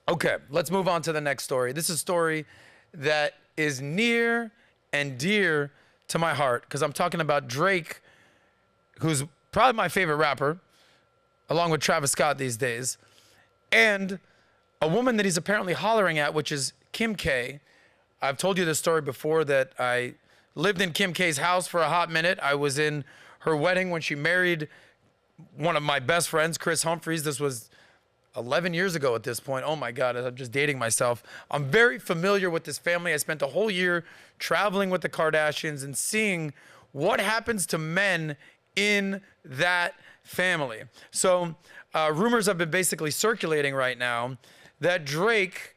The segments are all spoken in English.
Okay, let's move on to the next story. This is a story that is near and dear to my heart because I'm talking about Drake, who's probably my favorite rapper, along with Travis Scott these days, and a woman that he's apparently hollering at, which is Kim K. I've told you this story before that I lived in Kim K's house for a hot minute. I was in her wedding when she married one of my best friends, Chris Humphries. This was 11 years ago at this point. Oh my God, I'm just dating myself. I'm very familiar with this family. I spent a whole year traveling with the Kardashians and seeing what happens to men in that family. So rumors have been basically circulating right now that Drake,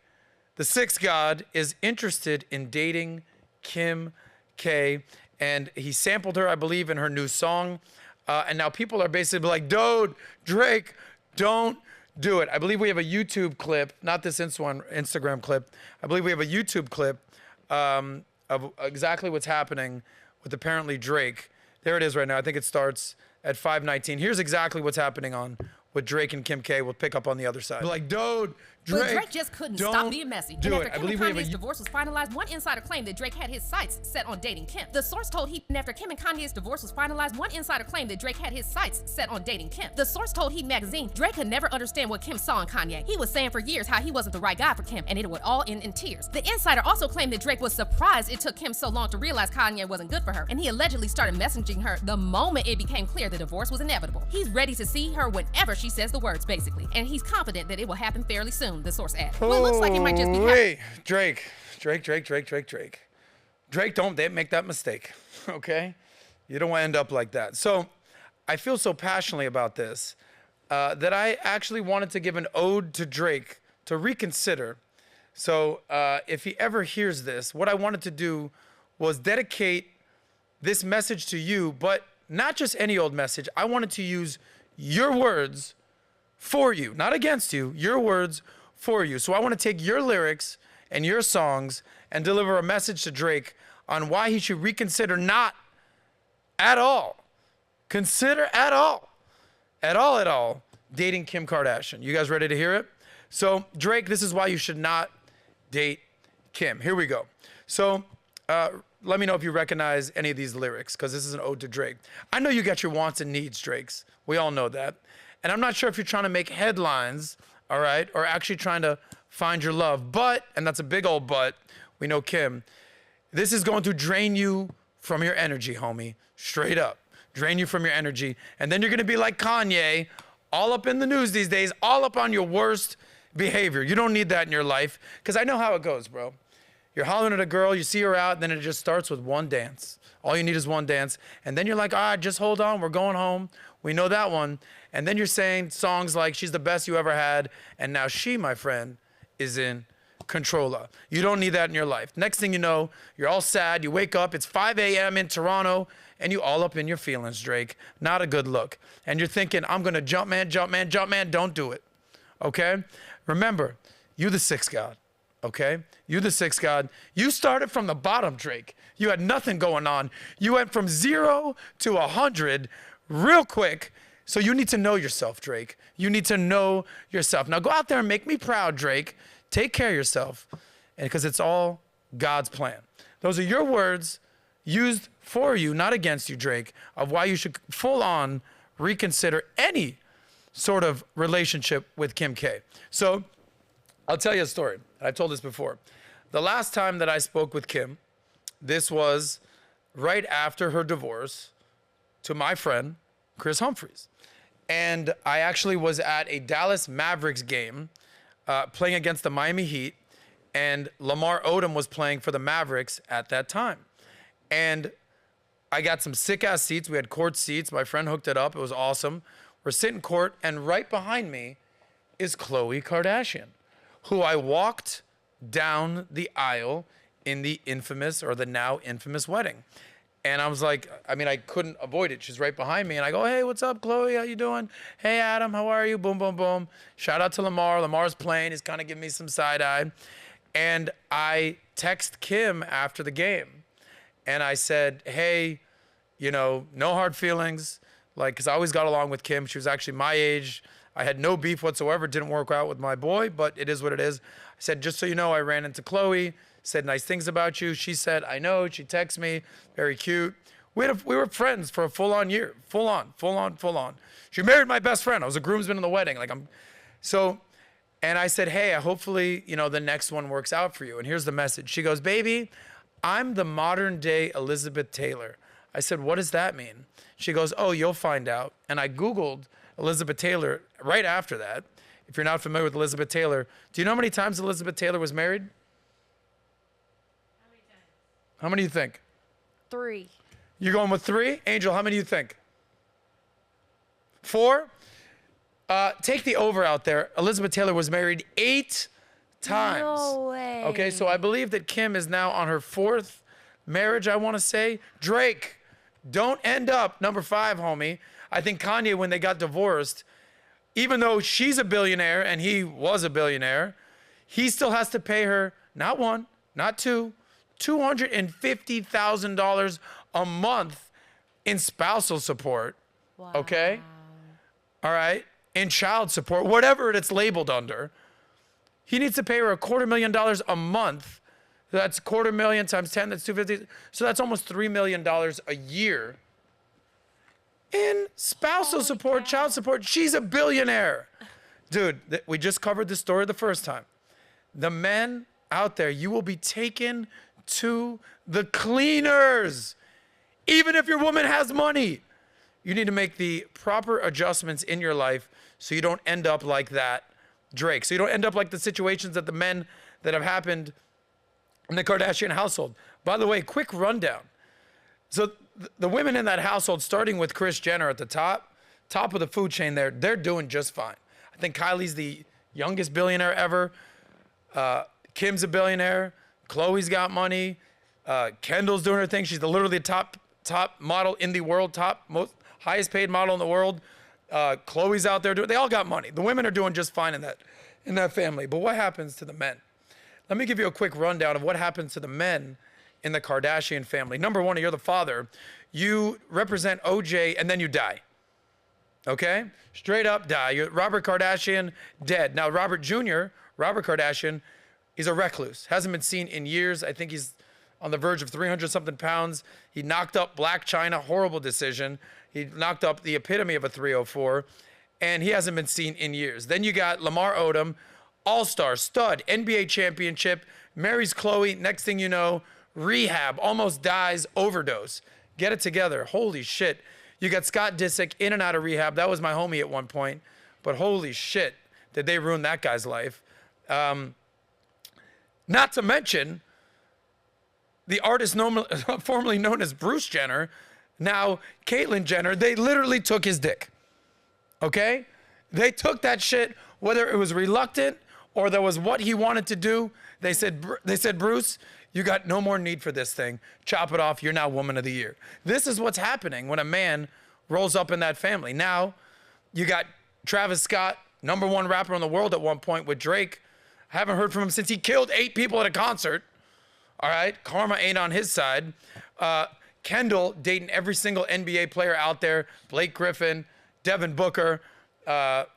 the sixth god, is interested in dating Kim K. And he sampled her, I believe, in her new song. And now people are basically like, dude, Drake, don't do it. I believe we have a YouTube clip, not this Instagram clip. I believe we have a YouTube clip of exactly what's happening with apparently Drake. There it is right now. I think it starts at 5:19. Here's exactly what's happening on with Drake and Kim K. We'll pick up on the other side. Like, dude, Drake, but Drake just couldn't stop being messy. Do and it. after Kim and Kanye's divorce was finalized, one insider claimed that Drake had his sights set on dating Kim. The source told Heat, and after Kim and Kanye's divorce was finalized, one insider claimed that Drake had his sights set on dating Kim. The source told Heat magazine, Drake could never understand what Kim saw in Kanye. He was saying for years how he wasn't the right guy for Kim, and it would all end in tears. The insider also claimed that Drake was surprised it took Kim so long to realize Kanye wasn't good for her, and he allegedly started messaging her the moment it became clear the divorce was inevitable. He's ready to see her whenever she says the words, basically, and he's confident that it will happen fairly soon, the source added. Well, it looks like it might just be Wait, Drake, don't make that mistake, okay? You don't want to end up like that. So I feel so passionately about this that I actually wanted to give an ode to Drake to reconsider. So if he ever hears this, what I wanted to do was dedicate this message to you, but not just any old message. I wanted to use your words for you, not against you, your words for you. So I want to take your lyrics and your songs and deliver a message to Drake on why he should reconsider not at all, consider at all dating Kim Kardashian. You guys ready to hear it? So Drake, this is why you should not date Kim. Here we go. So let me know if you recognize any of these lyrics, because this is an ode to Drake. I know you got your wants and needs, Drakes. We all know that. And I'm not sure if you're trying to make headlines, all right, or actually trying to find your love. But, and that's a big old but, we know Kim, this is going to drain you from your energy, homie. Straight up. Drain you from your energy. And then you're going to be like Kanye, all up in the news these days, all up on your worst behavior. You don't need that in your life, because I know how it goes, bro. You're hollering at a girl, you see her out, and then it just starts with one dance. All you need is one dance. And then you're like, all right, just hold on, we're going home. We know that one. And then you're saying songs like she's the best you ever had, and now she, my friend, is in control of. You don't need that in your life. Next thing you know, you're all sad, you wake up, it's 5 a.m. in Toronto, and you all up in your feelings, Drake. Not a good look. And you're thinking, I'm gonna jump man, don't do it, okay? Remember, you the sixth god, okay? You the sixth god. You started from the bottom, Drake. You had nothing going on. You went from 0 to 100 real quick. So you need to know yourself, Drake. You need to know yourself. Now go out there and make me proud, Drake. Take care of yourself, and because it's all God's plan. Those are your words used for you, not against you, Drake, of why you should full on reconsider any sort of relationship with Kim K. So I'll tell you a story. I've told this before. The last time that I spoke with Kim, this was right after her divorce to my friend, Chris Humphries. And I actually was at a Dallas Mavericks game playing against the Miami Heat, and Lamar Odom was playing for the Mavericks at that time. And I got some sick-ass seats. We had court seats. My friend hooked it up. It was awesome. We're sitting court, and right behind me is Khloe Kardashian, who I walked down the aisle in the infamous, or the now infamous, wedding. And I was like, I mean, I couldn't avoid it. She's right behind me. And I go, hey, what's up, Khloe? How you doing? Hey, Adam, how are you? Boom, boom, boom. Shout out to Lamar. Lamar's playing. He's kind of giving me some side eye. And I text Kim after the game. And I said, hey, you know, no hard feelings. Like, because I always got along with Kim. She was actually my age. I had no beef whatsoever. Didn't work out with my boy, but it is what it is. I said, just so you know, I ran into Chloe, said nice things about you. She said, I know. She texted me, very cute. We were friends for a full-on year, full on. She married my best friend. I was a groomsman in the wedding. And I said, hey, hopefully, the next one works out for you. And here's the message. She goes, baby, I'm the modern day Elizabeth Taylor. I said, what does that mean? She goes, oh, you'll find out. And I Googled Elizabeth Taylor right after that. If you're not familiar with Elizabeth Taylor, do you know how many times Elizabeth Taylor was married? How many times? How many do you think? 3. You're going with 3? Angel, how many do you think? 4? Take the over out there. Elizabeth Taylor was married 8 times. No way. Okay, so I believe that Kim is now on her 4th marriage, I want to say. Drake, don't end up number 5, homie. I think Kanye, when they got divorced, even though she's a billionaire and he was a billionaire, he still has to pay her not 1, not 2, $250,000 a month in spousal support. Wow. Okay? All right? In child support, whatever it's labeled under. He needs to pay her $250,000 a month. That's $250,000 times 10, that's $250,000. So that's almost $3 million a year in spousal support, child support. She's a billionaire. Dude, we just covered this story the first time. The men out there, you will be taken to the cleaners. Even if your woman has money, you need to make the proper adjustments in your life so you don't end up like that Drake. So you don't end up like the situations that the men that have happened in the Kardashian household. By the way, quick rundown. So the women in that household, starting with Kris Jenner at the top of the food chain there, they're doing just fine. I think Kylie's the youngest billionaire ever. Kim's a billionaire. Khloe's got money. Kendall's doing her thing. She's literally the top model in the world, highest paid model in the world. Khloe's out there doing. They all got money. The women are doing just fine in that family. But what happens to the men? Let me give you a quick rundown of what happens to the men in the Kardashian family. Number 1, you're the father. You represent OJ, and then you die. Okay? Straight up die. You're Robert Kardashian, dead. Now, Robert Kardashian, he's a recluse. Hasn't been seen in years. I think he's on the verge of 300-something pounds. He knocked up Black China, horrible decision. He knocked up the epitome of a 304, and he hasn't been seen in years. Then you got Lamar Odom, all-star, stud, NBA championship, marries Chloe. Next thing you know, rehab, almost dies, overdose. Get it together. Holy shit. You got Scott Disick in and out of rehab. That was my homie at one point. But holy shit, did they ruin that guy's life. Not to mention, the artist formerly known as Bruce Jenner, now Caitlyn Jenner, they literally took his dick. Okay? They took that shit, whether it was reluctant or there was what he wanted to do. They said, Bruce, you got no more need for this thing. Chop it off. You're now woman of the year. This is what's happening when a man rolls up in that family. Now, you got Travis Scott, #1 rapper in the world at one point with Drake. I haven't heard from him since he killed 8 people at a concert. All right? Karma ain't on his side. Kendall dating every single NBA player out there. Blake Griffin, Devin Booker, the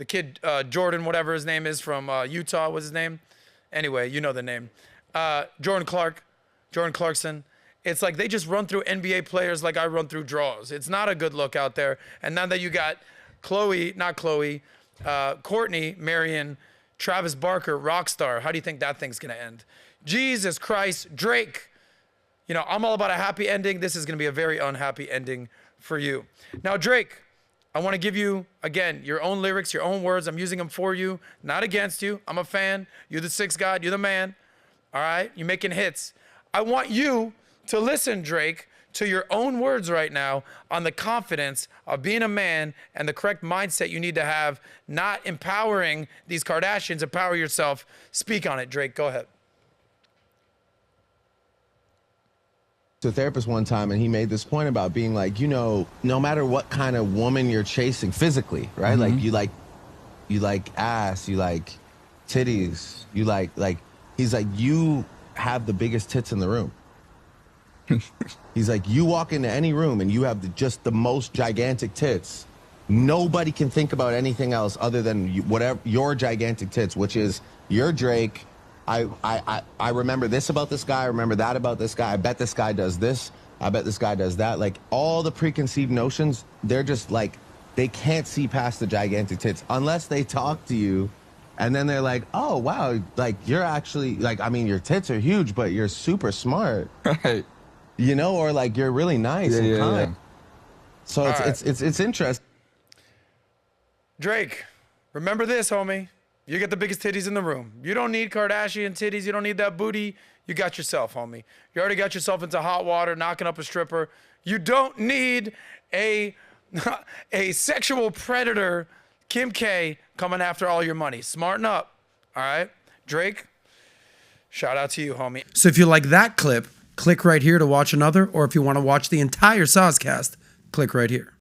kid Jordan, whatever his name is, from Utah. What's his name? Anyway, you know the name. Jordan Clarkson. It's like they just run through NBA players like I run through draws. It's not a good look out there. And now that you got Courtney marrying Travis Barker, rock star, how do you think that thing's gonna end? Jesus Christ, Drake. I'm all about a happy ending. This is gonna be a very unhappy ending for you. Now, Drake, I wanna give you, again, your own lyrics, your own words. I'm using them for you, not against you. I'm a fan. You're the sixth god, you're the man. All right, you're making hits. I want you to listen, Drake, to your own words right now on the confidence of being a man and the correct mindset you need to have, not empowering these Kardashians. Empower yourself. Speak on it, Drake. Go ahead. To a therapist one time, and he made this point about being like, no matter what kind of woman you're chasing physically, right? Mm-hmm. Like you like ass, you like titties, you like he's like, you have the biggest tits in the room. He's like, you walk into any room and you have just the most gigantic tits. nobody can think about anything else other than whatever your gigantic tits, which is you're Drake. I remember this about this guy. I remember that about this guy. I bet this guy does this. I bet this guy does that. Like all the preconceived notions, they're just like, they can't see past the gigantic tits unless they talk to you. And then they're like, oh, wow, like you're actually like, I mean, your tits are huge, but you're super smart. Right. You know, or like you're really nice and kind. Yeah. So it's interesting. Drake, remember this, homie. You get the biggest titties in the room. You don't need Kardashian titties. You don't need that booty. You got yourself, homie. You already got yourself into hot water, knocking up a stripper. You don't need a sexual predator, Kim K, coming after all your money. Smarten up, all right? Drake, shout out to you, homie. So if you like that clip, click right here to watch another, or if you want to watch the entire Soscast, click right here.